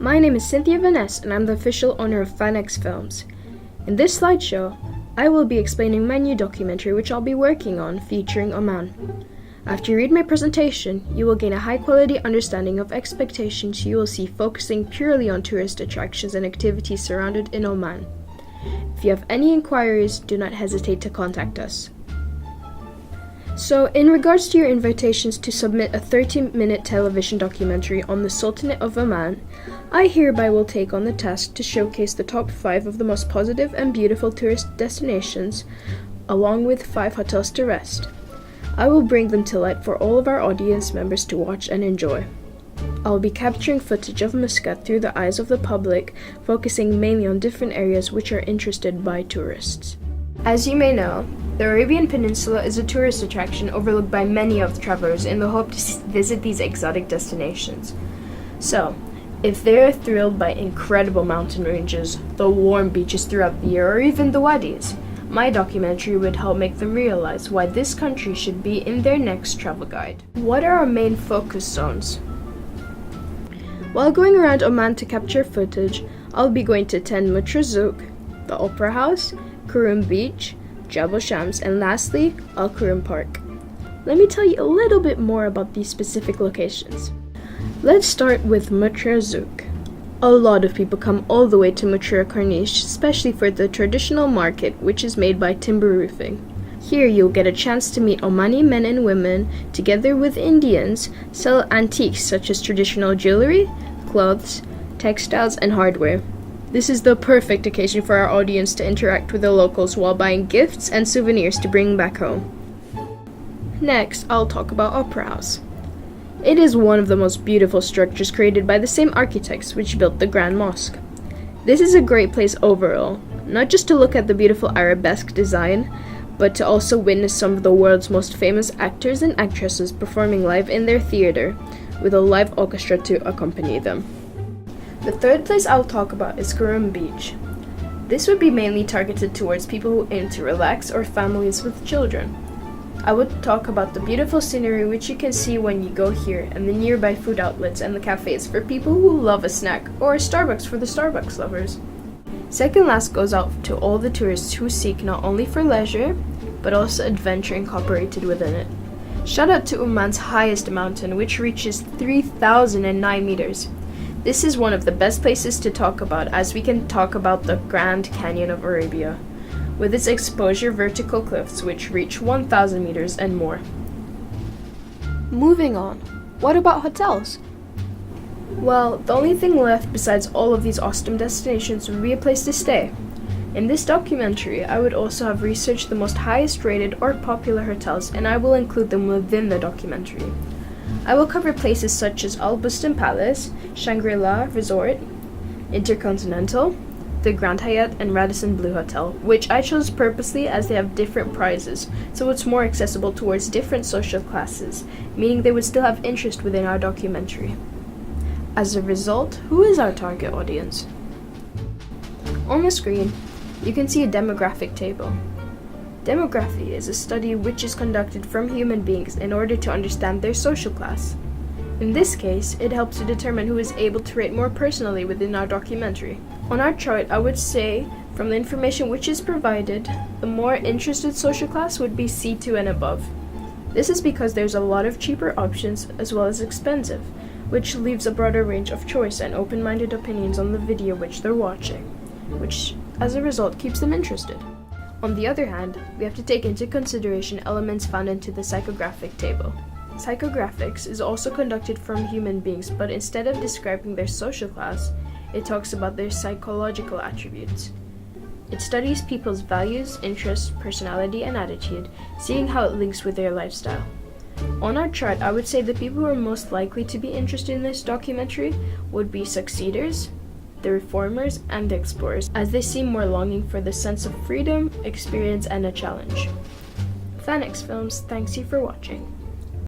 My name is Cynthia Vaness and I'm the official owner of FanX Films. In this slideshow, I will be explaining my new documentary which I'll be working on featuring Oman. After you read my presentation, you will gain a high-quality understanding of expectations you will see focusing purely on tourist attractions and activities surrounded in Oman. If you have any inquiries, do not hesitate to contact us. So, in regards to your invitations to submit a 30-minute television documentary on the Sultanate of Oman, I hereby will take on the task to showcase the top 5 of the most positive and beautiful tourist destinations, along with 5 hotels to rest. I will bring them to light for all of our audience members to watch and enjoy. I will be capturing footage of Muscat through the eyes of the public, focusing mainly on different areas which are interested by tourists. As you may know, the Arabian Peninsula is a tourist attraction overlooked by many of the travelers in the hope to visit these exotic destinations. So, if they're thrilled by incredible mountain ranges, the warm beaches throughout the year, or even the wadis, my documentary would help make them realize why this country should be in their next travel guide. What are our main focus zones? While going around Oman to capture footage, I'll be going to attend Mutrazouk, the Opera House, Kurum Beach, Jabal Shams, and lastly, Al Kurum Park. Let me tell you a little bit more about these specific locations. Let's start with Mutrazouk. A lot of people come all the way to Mutra Corniche, especially for the traditional market, which is made by timber roofing. Here you'll get a chance to meet Omani men and women, together with Indians, sell antiques such as traditional jewelry, clothes, textiles, and hardware. This is the perfect occasion for our audience to interact with the locals while buying gifts and souvenirs to bring back home. Next, I'll talk about Opera House. It is one of the most beautiful structures created by the same architects which built the Grand Mosque. This is a great place overall, not just to look at the beautiful arabesque design, but to also witness some of the world's most famous actors and actresses performing live in their theater, with a live orchestra to accompany them. The third place I'll talk about is Kurum Beach. This would be mainly targeted towards people who aim to relax or families with children. I would talk about the beautiful scenery which you can see when you go here and the nearby food outlets and the cafes for people who love a snack, or Starbucks for the Starbucks lovers. Second last goes out to all the tourists who seek not only for leisure, but also adventure incorporated within it. Shout out to Oman's highest mountain, which reaches 3,009 meters. This is one of the best places to talk about, as we can talk about the Grand Canyon of Arabia, with its exposure vertical cliffs which reach 1,000 meters and more. Moving on, what about hotels? Well, the only thing left besides all of these awesome destinations would be a place to stay. In this documentary, I would also have researched the most highest rated or popular hotels, and I will include them within the documentary. I will cover places such as Al Bustan Palace, Shangri-La Resort, Intercontinental, the Grand Hyatt, and Radisson Blu Hotel, which I chose purposely as they have different prices, so it's more accessible towards different social classes, meaning they would still have interest within our documentary. As a result, who is our target audience? On the screen, you can see a demographic table. Demography is a study which is conducted from human beings in order to understand their social class. In this case, it helps to determine who is able to rate more personally within our documentary. On our chart, I would say, from the information which is provided, the more interested social class would be C2 and above. This is because there's a lot of cheaper options as well as expensive, which leaves a broader range of choice and open-minded opinions on the video which they're watching, which as a result keeps them interested. On the other hand, we have to take into consideration elements found into the psychographic table. Psychographics is also conducted from human beings, but instead of describing their social class, it talks about their psychological attributes. It studies people's values, interests, personality, and attitude, seeing how it links with their lifestyle. On our chart, I would say the people who are most likely to be interested in this documentary would be succeeders, the reformers, and the explorers, as they seem more longing for the sense of freedom, experience, and a challenge. FanX Films thanks you for watching.